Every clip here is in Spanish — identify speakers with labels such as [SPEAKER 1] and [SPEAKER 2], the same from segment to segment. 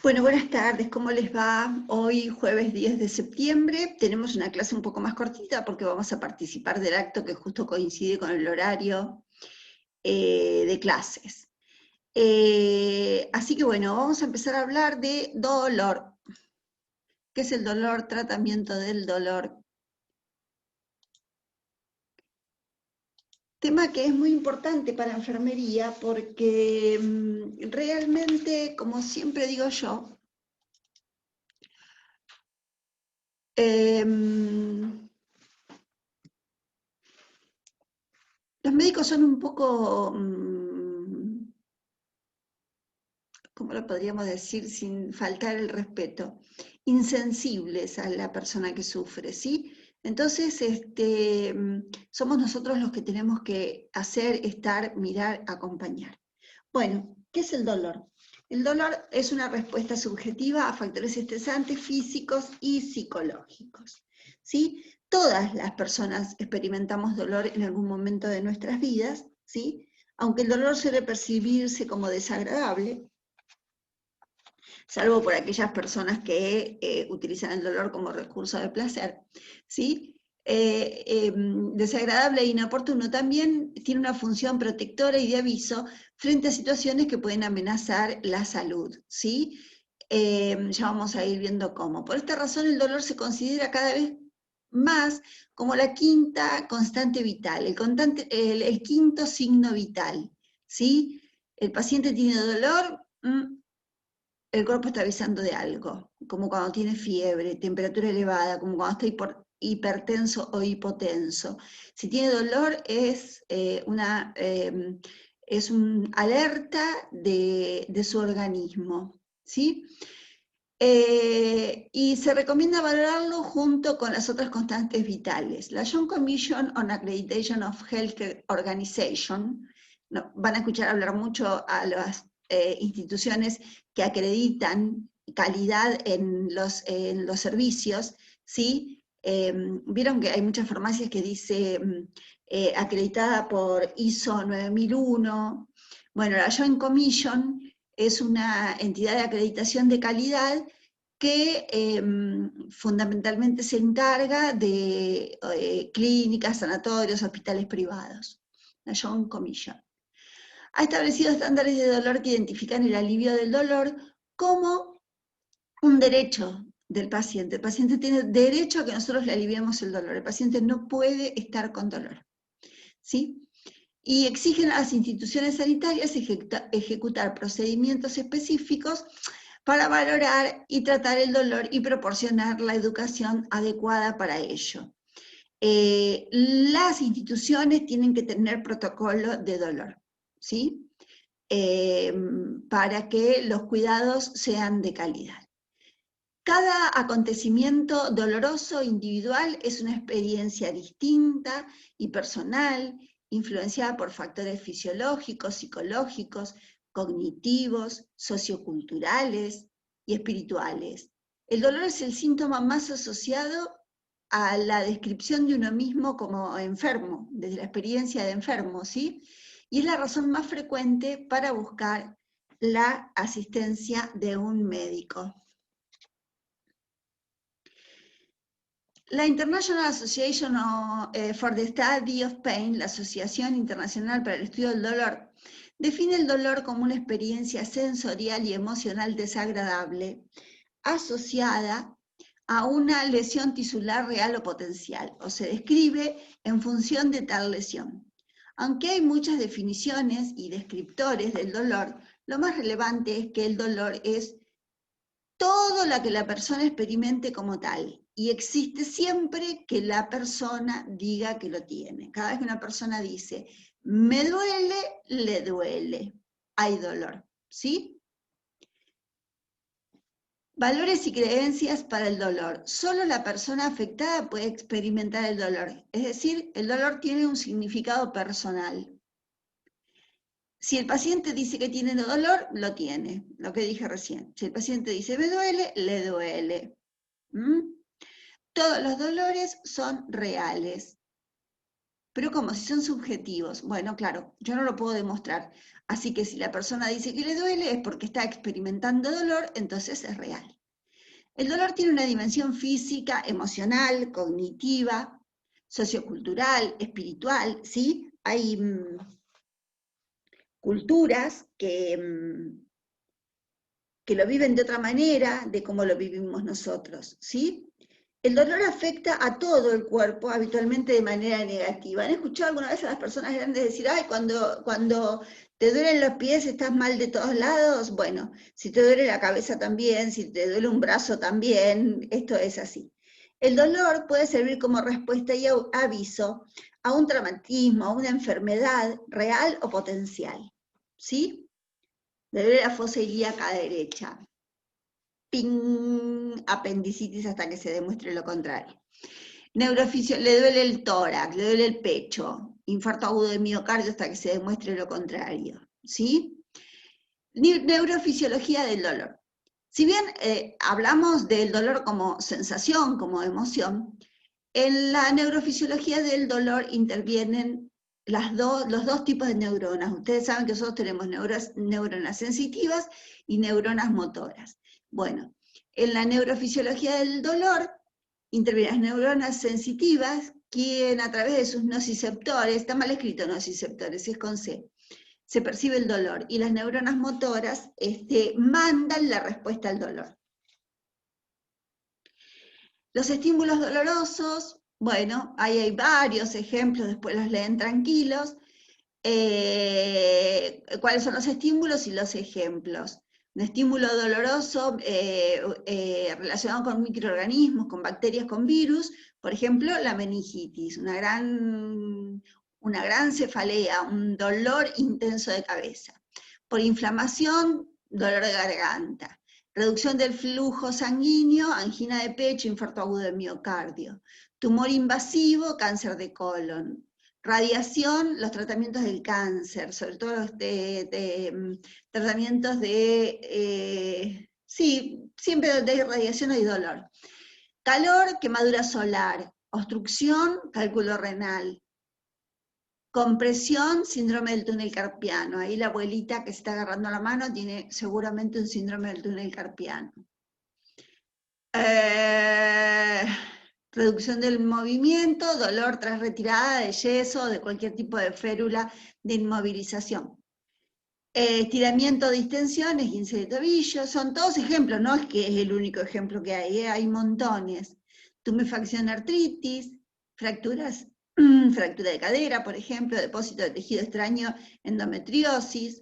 [SPEAKER 1] Bueno, buenas tardes, ¿cómo les va? Hoy, jueves 10 de septiembre, tenemos una clase un poco más cortita porque vamos a participar del acto que justo coincide con el horario de clases. Así que bueno, vamos a empezar a hablar de dolor. ¿Qué es el dolor? Tratamiento del dolor. Tema que es muy importante para enfermería porque realmente, como siempre digo yo, los médicos son un poco, ¿cómo lo podríamos decir sin faltar el respeto? Insensibles a la persona que sufre, ¿sí? Entonces, somos nosotros los que tenemos que hacer, estar, mirar, acompañar. Bueno, ¿qué es el dolor? El dolor es una respuesta subjetiva a factores estresantes físicos y psicológicos, ¿sí? Todas las personas experimentamos dolor en algún momento de nuestras vidas, ¿sí? Aunque el dolor suele percibirse como desagradable, salvo por aquellas personas que utilizan el dolor como recurso de placer, ¿sí? Desagradable e inoportuno también tiene una función protectora y de aviso frente a situaciones que pueden amenazar la salud, ¿sí? Ya vamos a ir viendo cómo. Por esta razón el dolor se considera cada vez más como la quinta constante vital, el quinto signo vital, ¿sí? El paciente tiene dolor, el cuerpo está avisando de algo, como cuando tiene fiebre, temperatura elevada, como cuando está hipertenso o hipotenso. Si tiene dolor es un alerta de su organismo, ¿sí? Y se recomienda valorarlo junto con las otras constantes vitales. La Joint Commission on Accreditation of Healthcare Organization, no, van a escuchar hablar mucho a las instituciones que acreditan calidad en los servicios, ¿sí? Vieron que hay muchas farmacias que dice acreditada por ISO 9001. Bueno, la Joint Commission es una entidad de acreditación de calidad que fundamentalmente se encarga de clínicas, sanatorios, hospitales privados, la Joint Commission. Ha establecido estándares de dolor que identifican el alivio del dolor como un derecho del paciente. El paciente tiene derecho a que nosotros le aliviemos el dolor. El paciente no puede estar con dolor, ¿sí? Y exigen a las instituciones sanitarias ejecutar procedimientos específicos para valorar y tratar el dolor y proporcionar la educación adecuada para ello. Las instituciones tienen que tener protocolo de dolor, ¿sí? Para que los cuidados sean de calidad. Cada acontecimiento doloroso individual es una experiencia distinta y personal, influenciada por factores fisiológicos, psicológicos, cognitivos, socioculturales y espirituales. El dolor es el síntoma más asociado a la descripción de uno mismo como enfermo, desde la experiencia de enfermo, ¿sí? Y es la razón más frecuente para buscar la asistencia de un médico. La International Association for the Study of Pain, la Asociación Internacional para el Estudio del Dolor, define el dolor como una experiencia sensorial y emocional desagradable asociada a una lesión tisular real o potencial, o se describe en función de tal lesión. Aunque hay muchas definiciones y descriptores del dolor, lo más relevante es que el dolor es todo lo que la persona experimente como tal, y existe siempre que la persona diga que lo tiene. Cada vez que una persona dice, me duele, le duele, hay dolor, ¿sí? Valores y creencias para el dolor. Solo la persona afectada puede experimentar el dolor, es decir, el dolor tiene un significado personal. Si el paciente dice que tiene dolor, lo tiene, lo que dije recién. Si el paciente dice me duele, le duele. ¿Mm? Todos los dolores son reales. pero como si son subjetivos. Bueno, claro, yo no lo puedo demostrar. Así que si la persona dice que le duele es porque está experimentando dolor, entonces es real. El dolor tiene una dimensión física, emocional, cognitiva, sociocultural, espiritual, ¿sí? Hay culturas que lo viven de otra manera de como lo vivimos nosotros, ¿sí? El dolor afecta a todo el cuerpo, habitualmente de manera negativa. ¿Han escuchado alguna vez a las personas grandes decir, ay, cuando te duelen los pies estás mal de todos lados? Bueno, si te duele la cabeza también, si te duele un brazo también, esto es así. El dolor puede servir como respuesta y aviso a un traumatismo, a una enfermedad real o potencial, ¿sí? Me duele la fosa ilíaca derecha. ¡Ping! Apendicitis hasta que se demuestre lo contrario. Le duele el tórax, le duele el pecho, infarto agudo de miocardio hasta que se demuestre lo contrario, ¿sí? Neurofisiología del dolor. Si bien hablamos del dolor como sensación, como emoción, en la neurofisiología del dolor intervienen los dos tipos de neuronas. Ustedes saben que nosotros tenemos neuronas sensitivas y neuronas motoras. Bueno, en la neurofisiología del dolor intervienen las neuronas sensitivas, quien a través de sus nociceptores, está mal escrito nociceptores, es con C, se percibe el dolor, y las neuronas motoras mandan la respuesta al dolor. Los estímulos dolorosos, bueno, ahí hay varios ejemplos, después los leen tranquilos. ¿Cuáles son los estímulos y los ejemplos? Un estímulo doloroso relacionado con microorganismos, con bacterias, con virus, por ejemplo, la meningitis, una gran cefalea, un dolor intenso de cabeza. Por inflamación, dolor de garganta. Reducción del flujo sanguíneo, angina de pecho, infarto agudo de miocardio. Tumor invasivo, cáncer de colon. Radiación, los tratamientos del cáncer, sobre todo los tratamientos sí, siempre donde hay radiación hay dolor. Calor, quemadura solar. Obstrucción, cálculo renal. Compresión, síndrome del túnel carpiano. Ahí la abuelita que se está agarrando la mano tiene seguramente un síndrome del túnel carpiano. Reducción del movimiento, dolor tras retirada de yeso, de cualquier tipo de férula de inmovilización. Estiramiento, distensión, esguince de tobillo, son todos ejemplos, no es que es el único ejemplo que hay montones. Tumefacción, artritis, fracturas, fractura de cadera, por ejemplo, depósito de tejido extraño, endometriosis,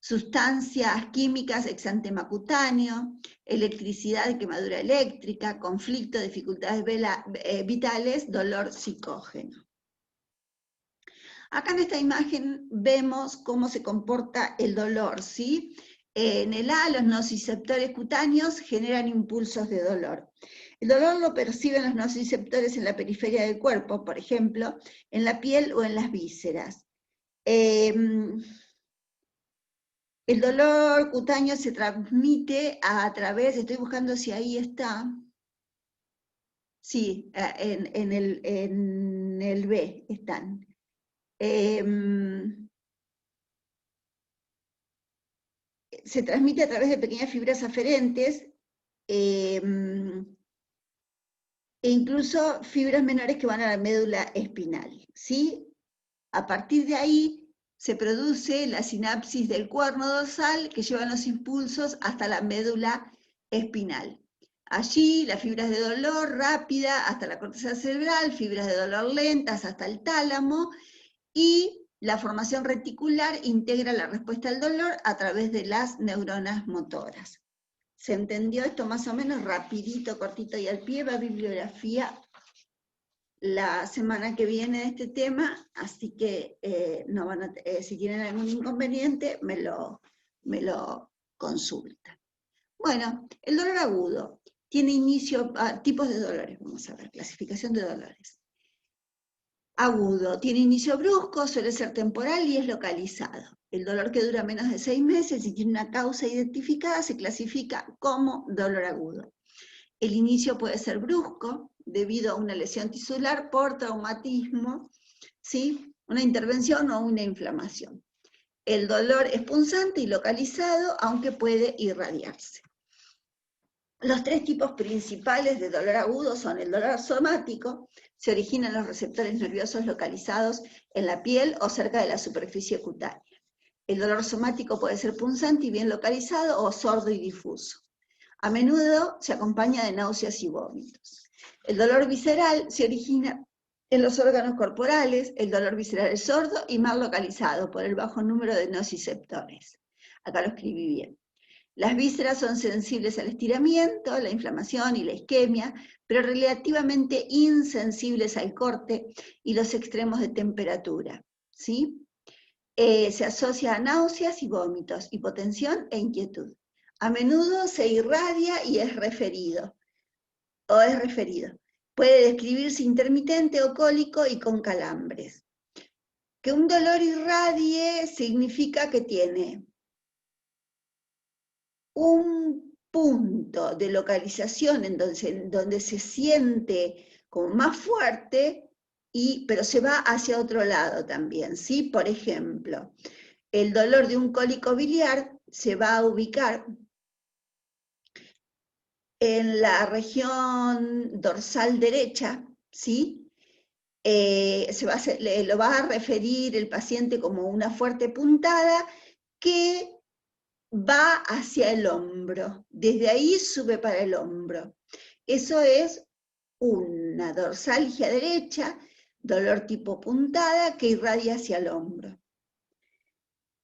[SPEAKER 1] sustancias químicas, exantema cutáneo, electricidad, quemadura eléctrica, conflicto, dificultades vitales, dolor psicógeno. Acá en esta imagen vemos cómo se comporta el dolor, ¿sí? En el A, los nociceptores cutáneos generan impulsos de dolor. El dolor lo perciben los nociceptores en la periferia del cuerpo, por ejemplo, en la piel o en las vísceras. El dolor cutáneo se transmite a través, estoy buscando si ahí está, sí, en el B están. Se transmite a través de pequeñas fibras aferentes e incluso fibras menores que van a la médula espinal, ¿sí? A partir de ahí se produce la sinapsis del cuerno dorsal que lleva los impulsos hasta la médula espinal. Allí las fibras de dolor rápida hasta la corteza cerebral, fibras de dolor lentas hasta el tálamo, y la formación reticular integra la respuesta al dolor a través de las neuronas motoras. ¿Se entendió esto más o menos? Rapidito, cortito y al pie. Va bibliografía la semana que viene de este tema, así que no van a, si tienen algún inconveniente me lo consultan. Bueno, el dolor agudo tiene inicio, tipos de dolores, vamos a ver, clasificación de dolores. Agudo, tiene inicio brusco, suele ser temporal y es localizado. El dolor que dura menos de 6 meses y tiene una causa identificada se clasifica como dolor agudo. El inicio puede ser brusco, debido a una lesión tisular por traumatismo, ¿sí? Una intervención o una inflamación. El dolor es punzante y localizado, aunque puede irradiarse. Los tres tipos principales de dolor agudo son el dolor somático, se origina en los receptores nerviosos localizados en la piel o cerca de la superficie cutánea. El dolor somático puede ser punzante y bien localizado o sordo y difuso. A menudo se acompaña de náuseas y vómitos. El dolor visceral se origina en los órganos corporales, el dolor visceral es sordo y mal localizado por el bajo número de nociceptores. Acá lo escribí bien. Las vísceras son sensibles al estiramiento, la inflamación y la isquemia, pero relativamente insensibles al corte y los extremos de temperatura, ¿sí? Se asocia a náuseas y vómitos, hipotensión e inquietud. A menudo se irradia y es referido. Puede describirse intermitente o cólico y con calambres. Que un dolor irradie significa que tiene un punto de localización en donde se siente como más fuerte, pero se va hacia otro lado también, ¿sí? Por ejemplo, el dolor de un cólico biliar se va a ubicar en la región dorsal derecha, ¿sí? Lo va a referir el paciente como una fuerte puntada que va hacia el hombro, desde ahí sube para el hombro. Eso es una dorsalgia derecha, dolor tipo puntada que irradia hacia el hombro.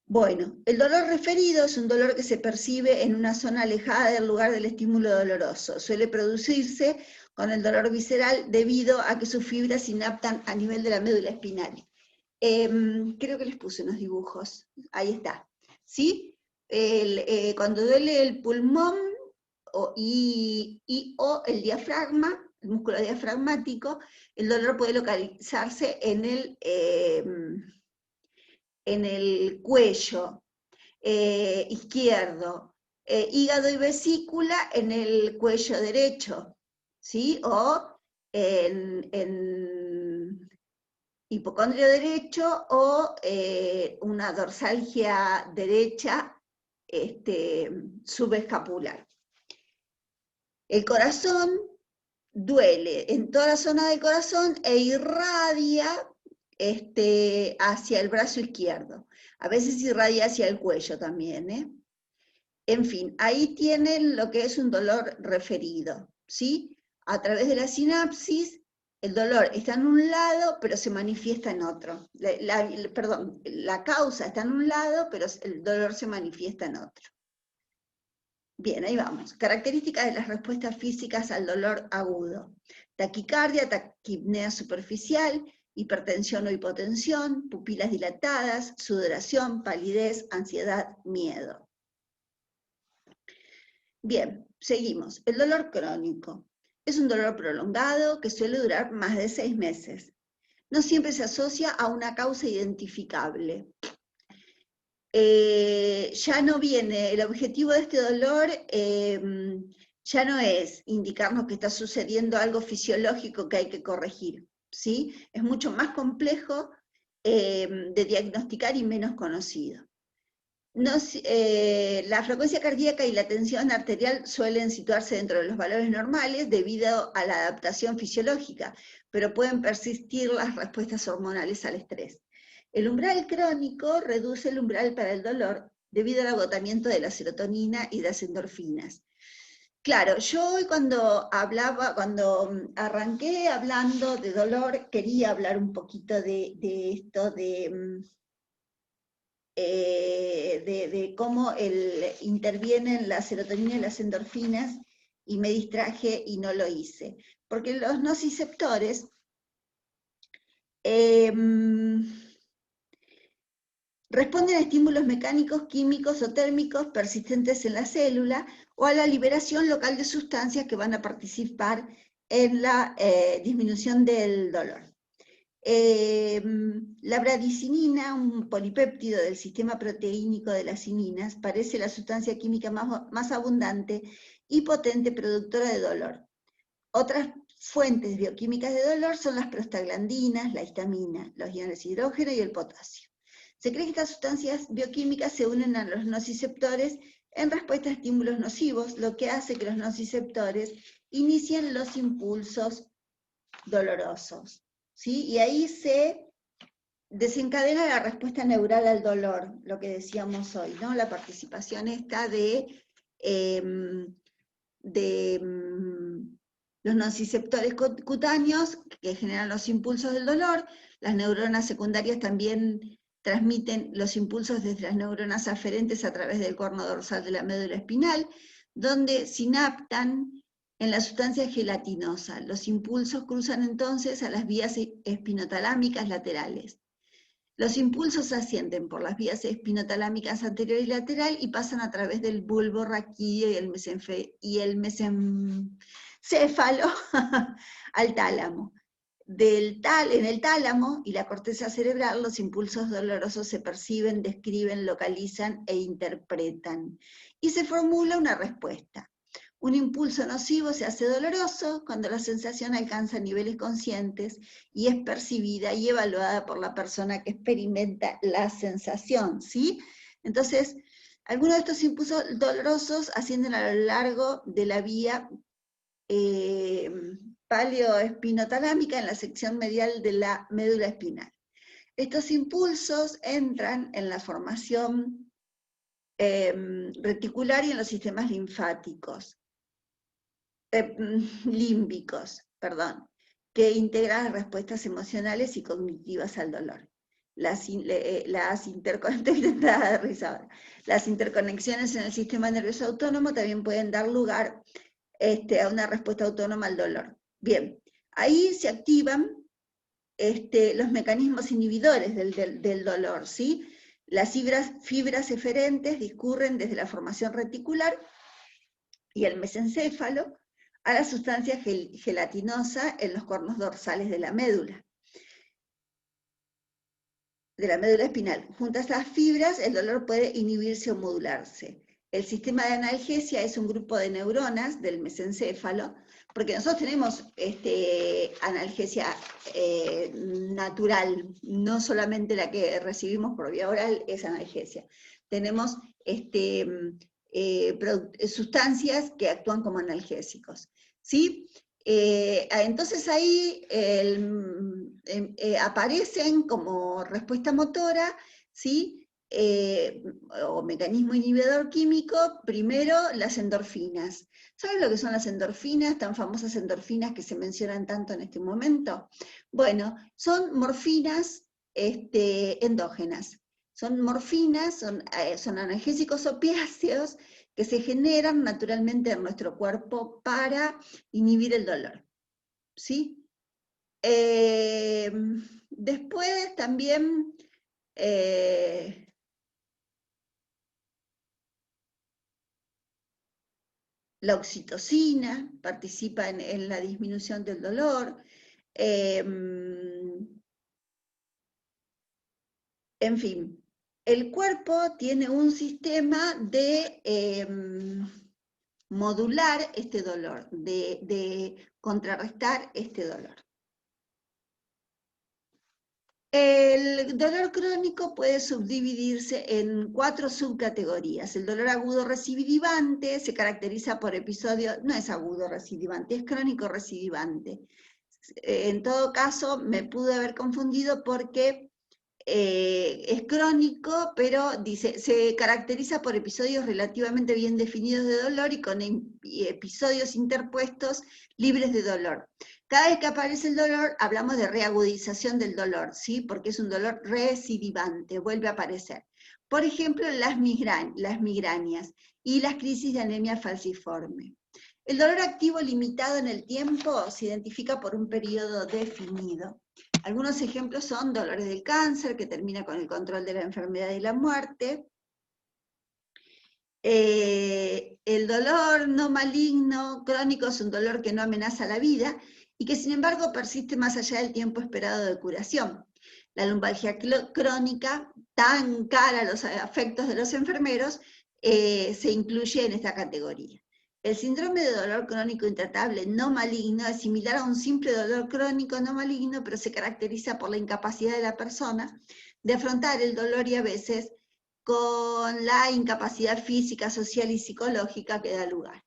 [SPEAKER 1] Bueno, el dolor referido es un dolor que se percibe en una zona alejada del lugar del estímulo doloroso. Suele producirse con el dolor visceral debido a que sus fibras sinaptan a nivel de la médula espinal. Creo que les puse unos dibujos. Ahí está. ¿Sí? Cuando duele el pulmón o el diafragma, el músculo diafragmático, el dolor puede localizarse en el cuello izquierdo, hígado y vesícula en el cuello derecho, ¿sí? O en hipocondrio derecho o una dorsalgia derecha subescapular. El corazón duele en toda la zona del corazón e irradia hacia el brazo izquierdo. A veces irradia hacia el cuello también, ¿eh? En fin, ahí tienen lo que es un dolor referido, ¿sí? A través de la sinapsis, el dolor está en un lado, pero se manifiesta en otro. La causa está en un lado, pero el dolor se manifiesta en otro. Bien, ahí vamos. Características de las respuestas físicas al dolor agudo. Taquicardia, taquipnea superficial, hipertensión o hipotensión, pupilas dilatadas, sudoración, palidez, ansiedad, miedo. Bien, seguimos. El dolor crónico. Es un dolor prolongado que suele durar más de 6 meses. No siempre se asocia a una causa identificable. Ya no viene, el objetivo de este dolor ya no es indicarnos que está sucediendo algo fisiológico que hay que corregir, ¿sí? Es mucho más complejo de diagnosticar y menos conocido. La frecuencia cardíaca y la tensión arterial suelen situarse dentro de los valores normales debido a la adaptación fisiológica, pero pueden persistir las respuestas hormonales al estrés. El umbral crónico reduce el umbral para el dolor debido al agotamiento de la serotonina y de las endorfinas. Claro, yo hoy cuando arranqué hablando de dolor, quería hablar un poquito de esto de cómo intervienen la serotonina y las endorfinas, y me distraje y no lo hice. Porque los nociceptores responden a estímulos mecánicos, químicos o térmicos persistentes en la célula o a la liberación local de sustancias que van a participar en la disminución del dolor. La bradicinina, un polipéptido del sistema proteínico de las cininas, parece la sustancia química más abundante y potente productora de dolor. Otras fuentes bioquímicas de dolor son las prostaglandinas, la histamina, los iones hidrógeno y el potasio. Se cree que estas sustancias bioquímicas se unen a los nociceptores en respuesta a estímulos nocivos, lo que hace que los nociceptores inicien los impulsos dolorosos, ¿sí? Y ahí se desencadena la respuesta neural al dolor, lo que decíamos hoy, ¿no? La participación esta de los nociceptores cutáneos que generan los impulsos del dolor. Las neuronas secundarias también transmiten los impulsos desde las neuronas aferentes a través del corno dorsal de la médula espinal, donde sinaptan en la sustancia gelatinosa. Los impulsos cruzan entonces a las vías espinotalámicas laterales. Los impulsos ascienden por las vías espinotalámicas anterior y lateral y pasan a través del bulbo raquídeo y el mesencéfalo al tálamo. En el tálamo y la corteza cerebral, los impulsos dolorosos se perciben, describen, localizan e interpretan. Y se formula una respuesta. Un impulso nocivo se hace doloroso cuando la sensación alcanza niveles conscientes y es percibida y evaluada por la persona que experimenta la sensación, ¿sí? Entonces, algunos de estos impulsos dolorosos ascienden a lo largo de la vía paleoespinotalámica en la sección medial de la médula espinal. Estos impulsos entran en la formación reticular y en los sistemas límbicos, que integran las respuestas emocionales y cognitivas al dolor. Las interconexiones en el sistema nervioso autónomo también pueden dar lugar a una respuesta autónoma al dolor. Bien, ahí se activan los mecanismos inhibidores del dolor, ¿sí? Las fibras eferentes discurren desde la formación reticular y el mesencéfalo a la sustancia gelatinosa en los cornos dorsales de la médula espinal. Junto a estas fibras, el dolor puede inhibirse o modularse. El sistema de analgesia es un grupo de neuronas del mesencéfalo, porque nosotros tenemos analgesia natural, no solamente la que recibimos por vía oral es analgesia. Tenemos sustancias que actúan como analgésicos, ¿sí? Entonces ahí aparecen como respuesta motora, ¿sí? O mecanismo inhibidor químico, primero las endorfinas. ¿Saben lo que son las endorfinas, tan famosas endorfinas que se mencionan tanto en este momento? Bueno, son morfinas endógenas. Son morfinas, son analgésicos opiáceos que se generan naturalmente en nuestro cuerpo para inhibir el dolor, ¿sí? Después también la oxitocina participa en la disminución del dolor. En fin, el cuerpo tiene un sistema de modular este dolor, de contrarrestar este dolor. El dolor crónico puede subdividirse en 4 subcategorías. El dolor agudo recidivante se caracteriza por episodios, no es agudo recidivante, es crónico recidivante. En todo caso, me pude haber confundido porque es crónico, pero dice, se caracteriza por episodios relativamente bien definidos de dolor y con episodios interpuestos libres de dolor. Cada vez que aparece el dolor, hablamos de reagudización del dolor, ¿sí? Porque es un dolor recidivante, vuelve a aparecer. Por ejemplo, las migrañas y las crisis de anemia falciforme. El dolor activo limitado en el tiempo se identifica por un periodo definido. Algunos ejemplos son dolores del cáncer, que termina con el control de la enfermedad y la muerte. El dolor no maligno crónico es un dolor que no amenaza la vida y que sin embargo persiste más allá del tiempo esperado de curación. La lumbalgia crónica, tan cara a los afectos de los enfermeros, se incluye en esta categoría. El síndrome de dolor crónico intratable no maligno es similar a un simple dolor crónico no maligno, pero se caracteriza por la incapacidad de la persona de afrontar el dolor y a veces con la incapacidad física, social y psicológica que da lugar.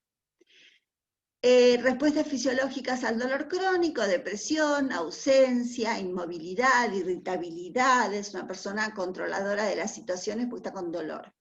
[SPEAKER 1] Respuestas fisiológicas al dolor crónico: depresión, ausencia, inmovilidad, irritabilidad, es una persona controladora de las situaciones porque está con dolor.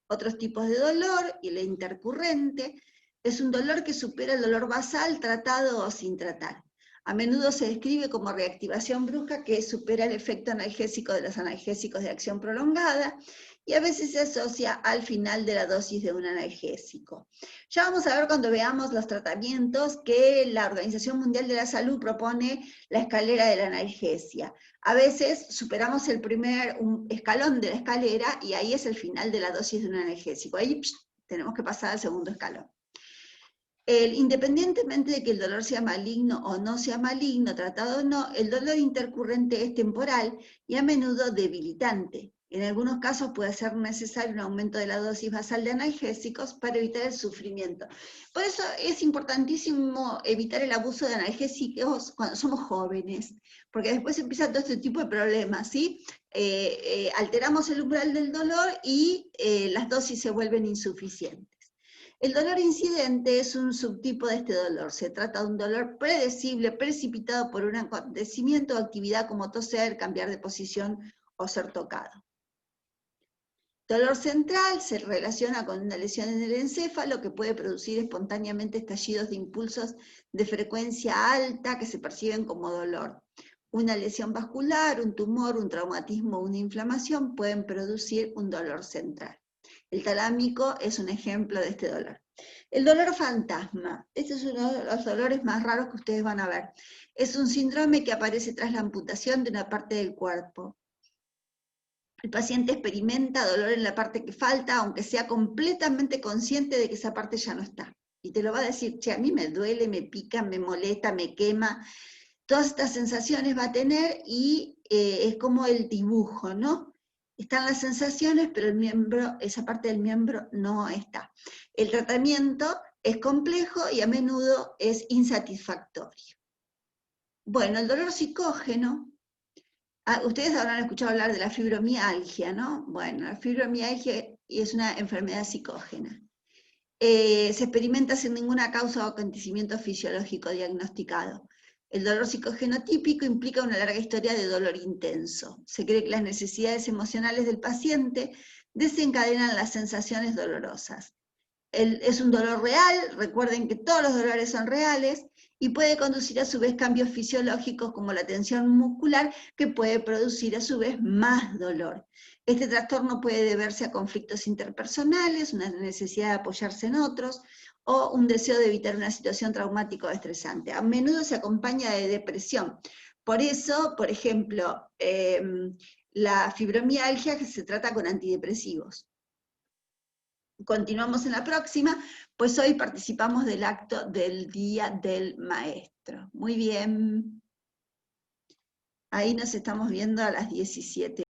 [SPEAKER 1] Otros tipos de dolor, y el intercurrente, es un dolor que supera el dolor basal tratado o sin tratar. A menudo se describe como reactivación brusca que supera el efecto analgésico de los analgésicos de acción prolongada, y a veces se asocia al final de la dosis de un analgésico. Ya vamos a ver cuando veamos los tratamientos que la Organización Mundial de la Salud propone la escalera de la analgesia. A veces superamos el primer escalón de la escalera y ahí es el final de la dosis de un analgésico. Ahí tenemos que pasar al segundo escalón. Independientemente de que el dolor sea maligno o no sea maligno, tratado o no, el dolor intercurrente es temporal y a menudo debilitante. En algunos casos puede ser necesario un aumento de la dosis basal de analgésicos para evitar el sufrimiento. Por eso es importantísimo evitar el abuso de analgésicos cuando somos jóvenes, porque después empieza todo este tipo de problemas, ¿sí? Alteramos el umbral del dolor y las dosis se vuelven insuficientes. El dolor incidente es un subtipo de este dolor. Se trata de un dolor predecible, precipitado por un acontecimiento o actividad como toser, cambiar de posición o ser tocado. Dolor central se relaciona con una lesión en el encéfalo que puede producir espontáneamente estallidos de impulsos de frecuencia alta que se perciben como dolor. Una lesión vascular, un tumor, un traumatismo o una inflamación pueden producir un dolor central. El talámico es un ejemplo de este dolor. El dolor fantasma, este es uno de los dolores más raros que ustedes van a ver. Es un síndrome que aparece tras la amputación de una parte del cuerpo. El paciente experimenta dolor en la parte que falta, aunque sea completamente consciente de que esa parte ya no está. Y te lo va a decir: che, a mí me duele, me pica, me molesta, me quema. Todas estas sensaciones va a tener y es como el dibujo, ¿no? Están las sensaciones, pero el miembro, esa parte del miembro no está. El tratamiento es complejo y a menudo es insatisfactorio. Bueno, el dolor psicógeno. Ustedes habrán escuchado hablar de la fibromialgia, ¿no? Bueno, la fibromialgia es una enfermedad psicógena. Se experimenta sin ninguna causa o acontecimiento fisiológico diagnosticado. El dolor psicógeno típico implica una larga historia de dolor intenso. Se cree que las necesidades emocionales del paciente desencadenan las sensaciones dolorosas. Es un dolor real, recuerden que todos los dolores son reales, y puede conducir a su vez cambios fisiológicos como la tensión muscular, que puede producir a su vez más dolor. Este trastorno puede deberse a conflictos interpersonales, una necesidad de apoyarse en otros, o un deseo de evitar una situación traumática o estresante. A menudo se acompaña de depresión. Por eso, por ejemplo, la fibromialgia se trata con antidepresivos. Continuamos en la próxima, pues hoy participamos del acto del Día del Maestro. Muy bien. Ahí nos estamos viendo a las 17